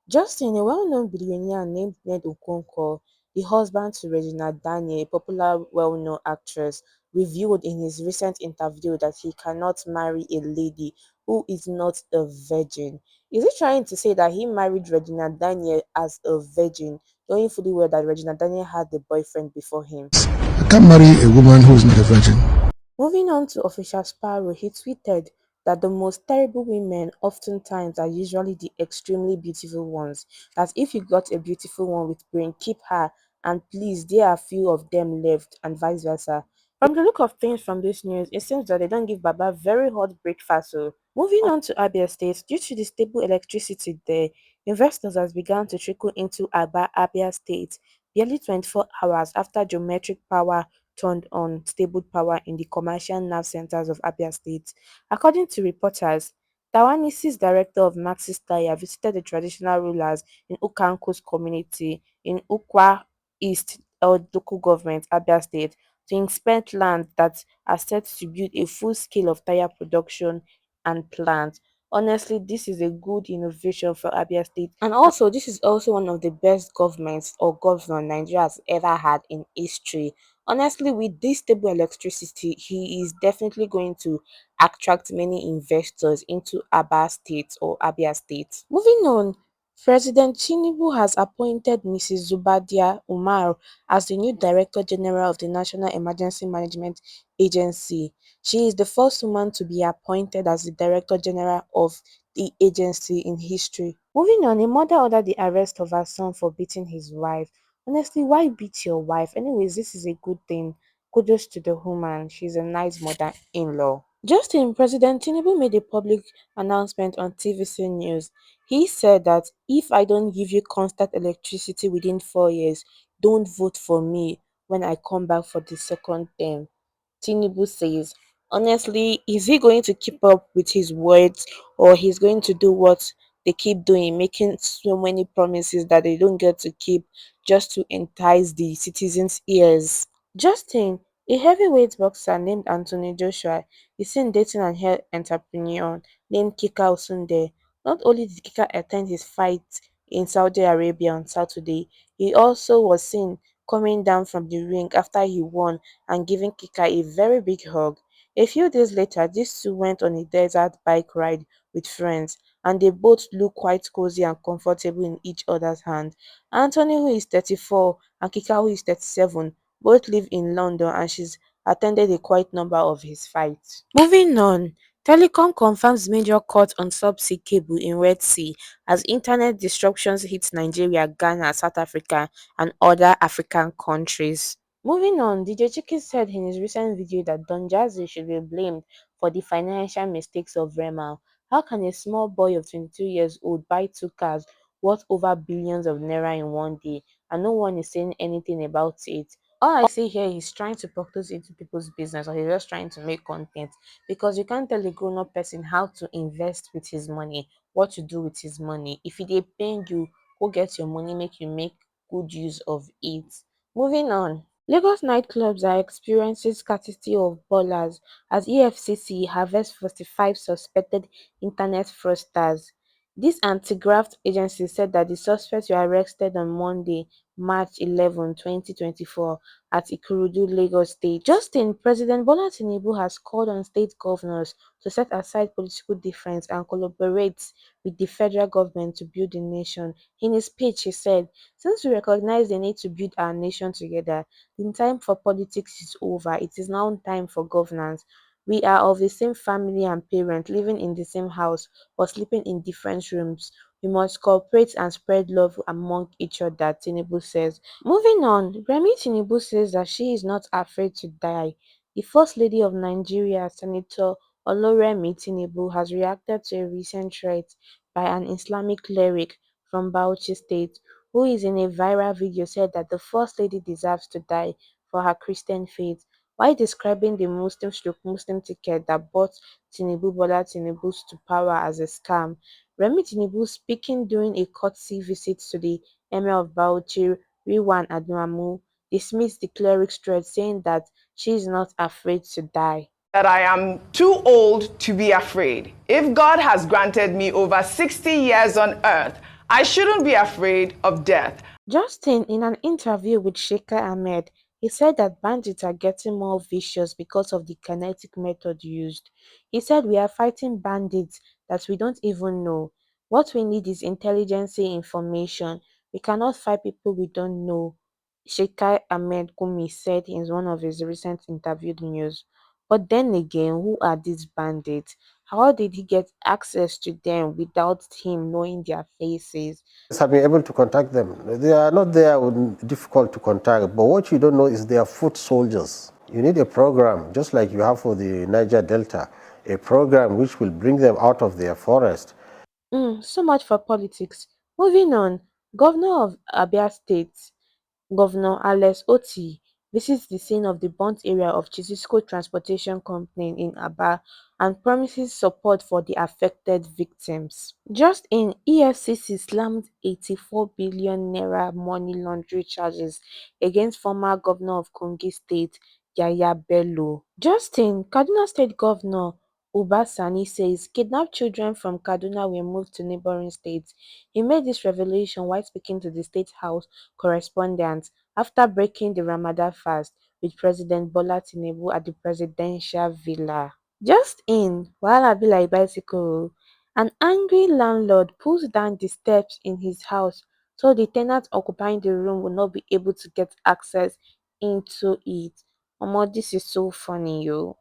Justin, a well-known billionaire named Ned Nwoko, the husband to Regina Daniel, a popular well-known actress, revealed in his recent interview that he cannot marry a lady who is not a virgin. Is he trying to say that he married Regina Daniel as a virgin, knowing fully well that Regina Daniel had a boyfriend before him? I can't marry a woman who is not a virgin. Moving on to Official Sparrow, he tweeted that the most terrible women oftentimes are usually the extremely beautiful ones. That if you got a beautiful one with brain, keep her, and please, there are few of them left, and vice versa. From the look of things from this news, it seems that they don't give Baba very hot breakfast. So, moving on to Abia State, due to the stable electricity there, investors has begun to trickle into Abia State barely 24 hours after geometric power turned on stable power in the commercial nerve centers of Abia State. According to reporters, Tawanisi's director of Maxis Tire visited the traditional rulers in Ukanko's community in Ukwa East local government, Abia State, to inspect land that are set to build a full scale of tire production and plant. Honestly, this is a good innovation for Abia State. And also, this is also one of the best governments or governor Nigeria has ever had in history. Honestly, with this stable electricity, he is definitely going to attract many investors into Aba State or Abia State. Moving on, President Tinubu has appointed Mrs. Zubadia Umar as the new Director General of the National Emergency Management Agency. She is the first woman to be appointed as the Director General of the agency in history. Moving on, a mother ordered the arrest of her son for beating his wife. Honestly, why beat your wife? Anyways, this is a good thing. Kudos to the woman. She's a nice mother-in-law. Justin, President Tinubu made a public announcement on TVC News. He said that if I don't give you constant electricity within 4 years, don't vote for me when I come back for the second term. Tinubu says, honestly, is he going to keep up with his words or he's going to do what they keep doing, making so many promises that they don't get to keep just to entice the citizens' ears? Justin, a heavyweight boxer named Anthony Joshua, is seen dating an hair entrepreneur named Kika Osunde. Not only did Kika attend his fight in Saudi Arabia on Saturday, he also was seen coming down from the ring after he won and giving Kika a very big hug. A few days later, these two went on a desert bike ride with friends, and they both look quite cozy and comfortable in each other's hand. Anthony, who is 34, and Kika, who is 37, both live in London, and she's attended a quite number of his fights. Moving on, Telecom confirms major cut on subsea cable in Red Sea as internet disruptions hit Nigeria, Ghana, South Africa, and other African countries. Moving on, DJ Chiki said in his recent video that Don Jazzy should be blamed for the financial mistakes of Rema. How can a small boy of 22 years old buy two cars worth over billions of naira in one day and no one is saying anything about it? All I see here is trying to process into people's business or he's just trying to make content because you can't tell a grown-up person how to invest with his money, what to do with his money. If they paying you, go get your money, make you make good use of it. Moving on. Lagos nightclubs are experiencing scarcity of ballers as EFCC harvests 45 suspected internet fraudsters. This anti-graft agency said that the suspects were arrested on Monday, March 11, 2024 at Ikorodu, Lagos State. Justin, President Bola Tinubu has called on state governors to set aside political difference and collaborate with the federal government to build the nation. In his speech, he said, since we recognize the need to build our nation together, the time for politics is over. It is now time for governance. We are of the same family and parent, living in the same house but sleeping in different rooms. We must cooperate and spread love among each other, Tinubu says. Moving on, Remi Tinubu says that she is not afraid to die. The First Lady of Nigeria, Senator Oloremi Tinubu, has reacted to a recent threat by an Islamic cleric from Bauchi State, who is in a viral video said that the First Lady deserves to die for her Christian faith, while describing the Muslim ticket that brought Tinubu Bola Tinubu to power as a scam. Remi Tinubu, speaking during a courtesy visit to the Emir of Bauchi, Rilwan Adamu, dismissed the cleric's threat, saying that she is not afraid to die. That I am too old to be afraid. If God has granted me over 60 years on earth, I shouldn't be afraid of death. Justin, in an interview with Sheikh Ahmed, he said that bandits are getting more vicious because of the kinetic method used. He said, "We are fighting bandits that we don't even know. What we need is intelligence information. We cannot fight people we don't know," Sheikh Ahmed Gumi said in one of his recent interviewed news. But then again, who are these bandits? How did he get access to them without him knowing their faces? Have been able to contact them. They are not there difficult to contact, but what you don't know is they are foot soldiers. You need a program, just like you have for the Niger Delta, a program which will bring them out of their forest. So much for politics. Moving on, Governor of Abia State, Governor Alex Otti, visits the scene of the burnt area of Chisisco Transportation Company in Aba and promises support for the affected victims. Just in, EFCC slammed 84 billion naira money laundering charges against former governor of Kogi State, Yaya Bello. Just in, Kaduna State Governor Uba Sani says kidnapped children from Kaduna were moved to neighboring states. He made this revelation while speaking to the State House correspondents after breaking the Ramadan fast with President Bola Tinubu at the presidential villa. Just in, wahala be like bicycle. An angry landlord pulls down the steps in his house so the tenant occupying the room will not be able to get access into it. Omo, this is so funny, yo.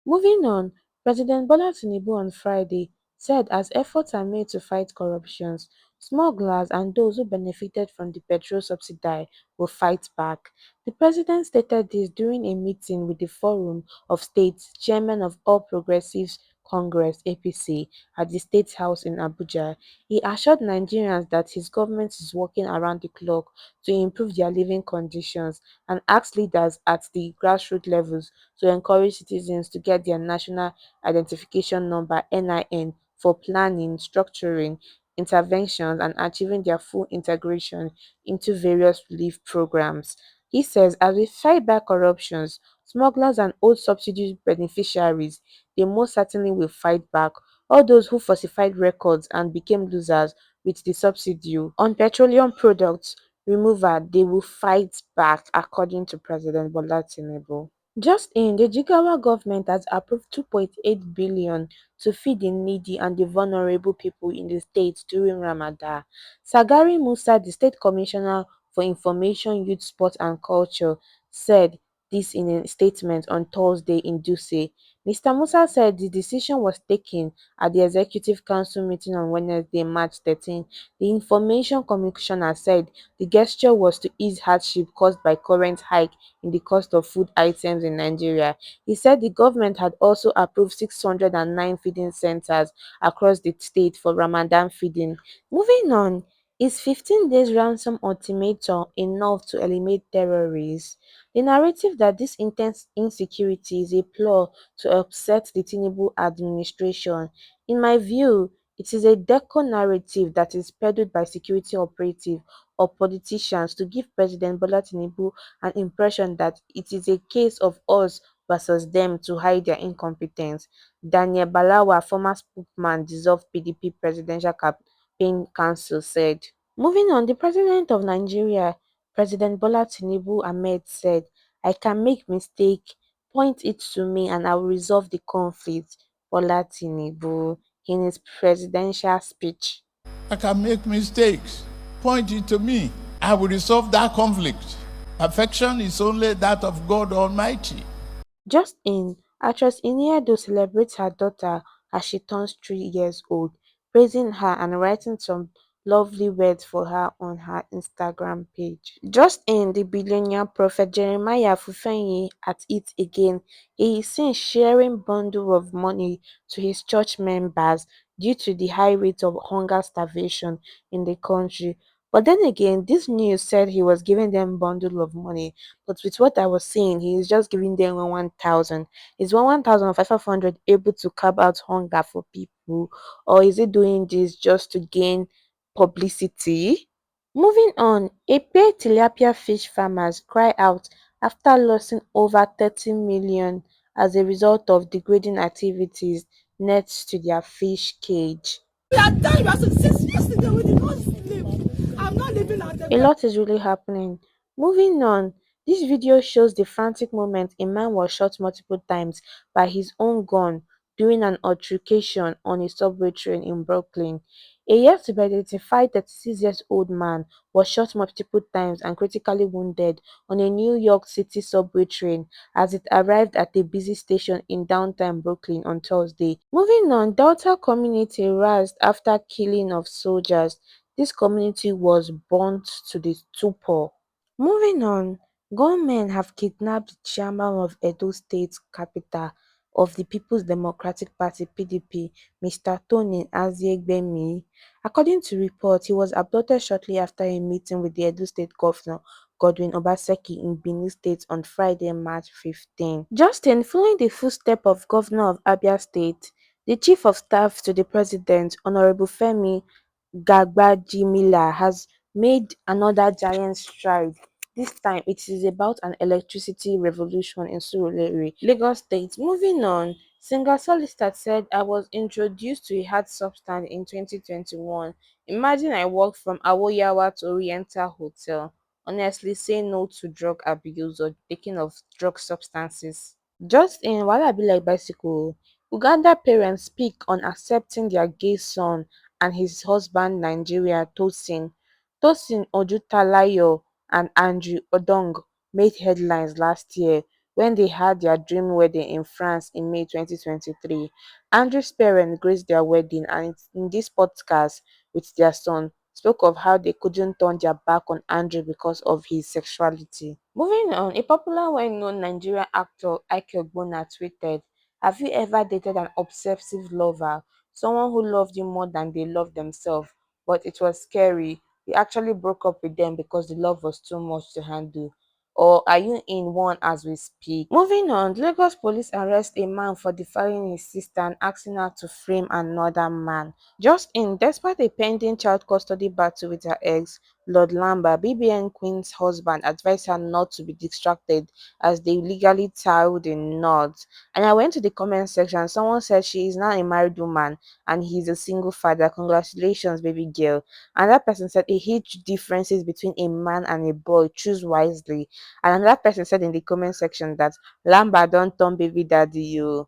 Moving on, President Bola Tinubu on Friday said as efforts are made to fight corruption, smugglers and those who benefited from the petrol subsidy will fight back. The president stated this during a meeting with the Forum of States Chairman of All Progressives Congress (APC) at the State House in Abuja. He assured Nigerians that his government is working around the clock to improve their living conditions and asked leaders at the grassroots levels to encourage citizens to get their National Identification Number (NIN) for planning, structuring interventions and achieving their full integration into various relief programs. He says as we fight back corruptions, smugglers and old subsidy beneficiaries, they most certainly will fight back. All those who falsified records and became losers with the subsidy on petroleum products removal, they will fight back, according to President Bola Tinubu. Just in, the Jigawa government has approved 2.8 billion to feed the needy and the vulnerable people in the state during Ramadan. Sagari Musa, the state commissioner for information, youth, sport and culture, said this in a statement on Thursday in Dutse. Mr. Musa said the decision was taken at the Executive Council meeting on Wednesday, March 13. The information commissioner said the gesture was to ease hardship caused by current hike in the cost of food items in Nigeria. He said the government had also approved 609 feeding centers across the state for Ramadan feeding. Moving on, is 15 days ransom ultimatum enough to eliminate terrorists? The narrative that this intense insecurity is a ploy to upset the Tinubu administration. In my view, it is a deco narrative that is peddled by security operatives or politicians to give President Bola Tinubu an impression that it is a case of us versus them to hide their incompetence. Daniel Balawa, former spokesman, dissolved PDP Presidential Campaign Council, said. Moving on, the President of Nigeria, President Bola Tinubu Ahmed, said, "I can make mistake, point it to me and I will resolve the conflict." Bola Tinubu in his presidential speech. I can make mistakes. Point it to me. I will resolve that conflict. Perfection is only that of God Almighty. Just in, actress Iniedo celebrates her daughter as she turns 3 years old, praising her and writing some lovely words for her on her Instagram page. Just in, the billionaire prophet Jeremiah Fufeyin at it again. He is seen sharing bundle of money to his church members due to the high rate of hunger starvation in the country. But then again, this news said he was giving them bundle of money, but with what I was seeing, he is just giving them 1,000. Is 1,000 or 500 able to curb out hunger for people, or is he doing this just to gain publicity? Moving on, a pair tilapia fish farmers cry out after losing over 30 million as a result of degrading activities next to their fish cage. A lot is really happening. Moving on, this video shows the frantic moment a man was shot multiple times by his own gun during an altercation on a subway train in Brooklyn. A yet to be identified 36-year-old man was shot multiple times and critically wounded on a New York City subway train as it arrived at a busy station in downtown Brooklyn on Thursday. Moving on, Delta community razed after killing of soldiers. This community was burnt to the stupor. Moving on, gunmen have kidnapped the chairman of Edo State capital of the People's Democratic Party (PDP), Mr. Tony Azegbemi. According to reports, he was abducted shortly after a meeting with the Edo State Governor Godwin Obaseki in Benin State on Friday, March 15. Justin, following the footsteps of Governor of Abia State, the Chief of Staff to the President, Honorable Femi Gbagbajimila, has made another giant stride. This time it is about an electricity revolution in Surulere, Lagos State. Moving on, singer Solista said, "I was introduced to a hard substance in 2021. Imagine I walked from Awoyawa to Oriental Hotel. Honestly, say no to drug abuse or taking of drug substances." Just in Wahala Be Like Bicycle, Uganda parents speak on accepting their gay son and his husband Nigeria Tosin Ojutalayo and Andrew Odong made headlines last year when they had their dream wedding in France in May 2023. Andrew's parents graced their wedding and in this podcast with their son spoke of how they couldn't turn their back on Andrew because of his sexuality. Moving on, a popular well-known Nigerian actor Ike Ogbonna tweeted, "Have you ever dated an obsessive lover, someone who loved you more than they loved themselves, but it was scary? You actually broke up with them because the love was too much to handle. Or are you in one as we speak?" Moving on, Lagos police arrest a man for defying his sister and asking her to frame another man. Just in, despite a pending child custody battle with her ex, Lord Lamba, BBN Queen's husband advised her not to be distracted as they legally tied the knot. And I went to the comment section, someone said she is now a married woman and he's a single father. Congratulations, baby girl. Another person said a huge differences between a man and a boy. Choose wisely. And another person said in the comment section that Lamba don't turn baby daddy you.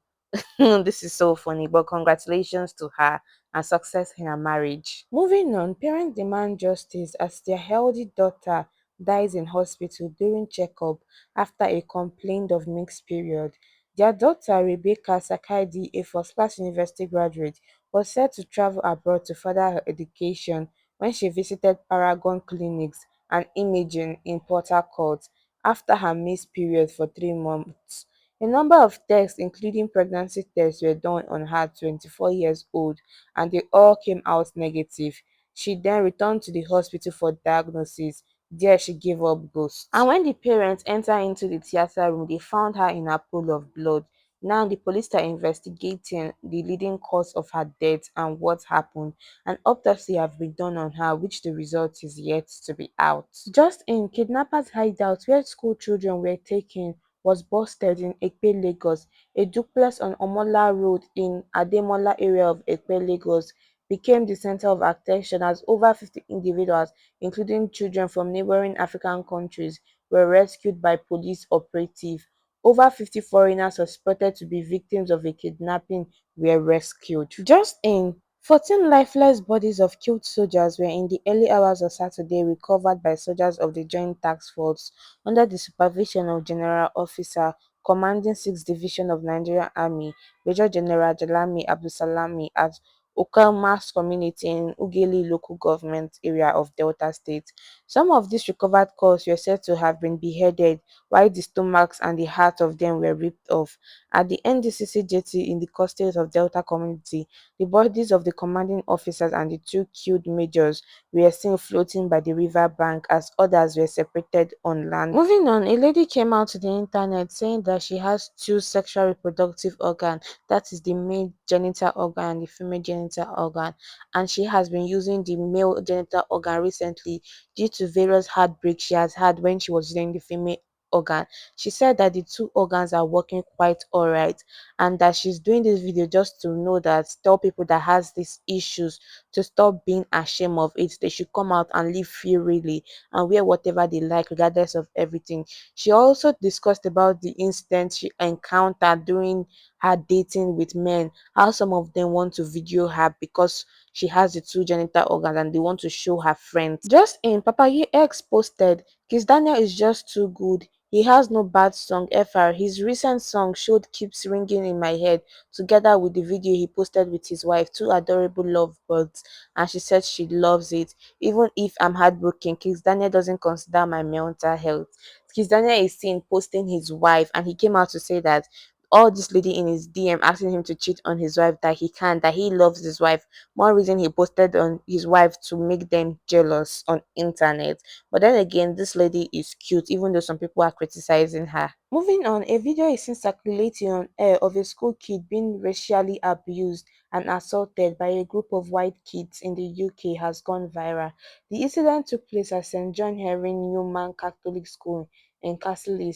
This is so funny, but congratulations to her and success in her marriage. Moving on, parents demand justice as their healthy daughter dies in hospital during checkup after a complaint of mixed period. Their daughter, Rebecca Sakaidi, a first-class university graduate, was set to travel abroad to further her education when she visited Paragon Clinics and Imaging in Port Harcourt after her missed period for 3 months. A number of tests, including pregnancy tests, were done on her 24-year-old and they all came out negative. She then returned to the hospital for diagnosis. There she gave up ghost. And when the parents entered into the theater room, they found her in a pool of blood. Now the police are investigating the leading cause of her death and what happened. An autopsy have been done on her, which the result is yet to be out. Just in, kidnappers' hideout where school children were taken was busted in Ekpe, Lagos. A duplex on Omola Road in Ademola area of Ekpe, Lagos became the center of attention as over 50 individuals, including children from neighboring African countries, were rescued by police operatives. Over 50 foreigners suspected to be victims of a kidnapping were rescued. Just in, 14 lifeless bodies of killed soldiers were in the early hours of Saturday recovered by soldiers of the Joint Task Force under the supervision of General Officer commanding 6th Division of Nigerian Army, Major General Jalami Abdulsalami at Okamas community in Ughelli local government area of Delta State. Some of these recovered corpses were said to have been beheaded, while the stomachs and the heart of them were ripped off. At the NDCC jetty in the coastal of Delta community, the bodies of the commanding officers and the two killed majors were seen floating by the river bank as others were separated on land. Moving on, a lady came out to the internet saying that she has two sexual reproductive organs, that is the male genital organ and the female genital organ, and she has been using the male genital organ recently due to various heartbreaks she has had when she was using the female organ. She said that the two organs are working quite alright, and that she's doing this video just to know that tell people that has these issues to stop being ashamed of it. They should come out and live freely and wear whatever they like regardless of everything. She also discussed about the incident she encountered during her dating with men, how some of them want to video her because she has the two genital organs and they want to show her friends. Just in, Papayi X posted, Kiss Daniel is just too good. He has no bad song ever. His recent song showed keeps ringing in my head together with the video he posted with his wife, two adorable lovebirds, and she said she loves it. Even if I'm heartbroken, Kiss Daniel doesn't consider my mental health. Kiss Daniel is seen posting his wife, and he came out to say that all this lady in his DM asking him to cheat on his wife, that he can't, that he loves his wife. One reason he posted on his wife to make them jealous on internet. But then again, this lady is cute, even though some people are criticizing her. Moving on, a video is seen circulating on air of a school kid being racially abused and assaulted by a group of white kids in the UK has gone viral. The incident took place at St. John Henry Newman Catholic School in Castle.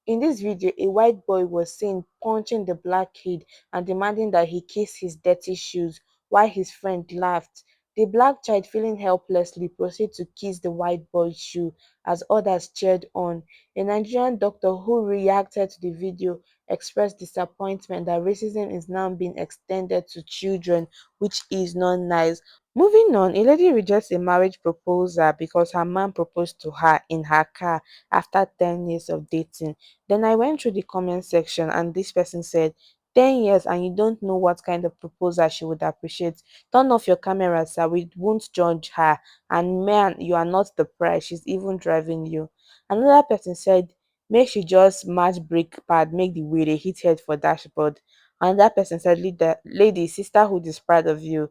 In this video, a white boy was seen punching the black kid and demanding that he kiss his dirty shoes while his friend laughed. The black child, feeling helplessly, proceeded to kiss the white boy's shoe as others cheered on. A Nigerian doctor who reacted to the video expressed disappointment that racism is now being extended to children, which is not nice. Moving on, a lady rejects a marriage proposal because her man proposed to her in her car after 10 years of dating. Then I went through the comment section and this person said, 10 years and you don't know what kind of proposal she would appreciate. Turn off your camera, sir. We won't judge her. And man, you are not the prize. She's even driving you. Another person said, make she just match brake pad, make the wheel a hit head for dashboard. Another person said, leader, lady, sisterhood is proud of you.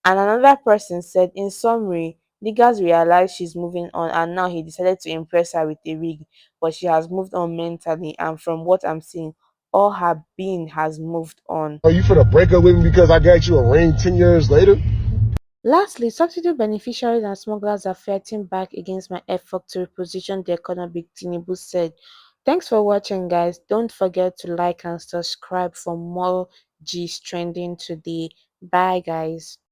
And another person said, in summary, niggas realized she's moving on and now he decided to impress her with a rig, but she has moved on mentally and from what I'm seeing, all her being has moved on. Are you finna break up with me because I got you a ring 10 years later? Lastly, subsidy beneficiaries and smugglers are fighting back against my effort to reposition the economy, Tinubu said. Thanks for watching, guys. Don't forget to like and subscribe for more G's trending today. Bye, guys.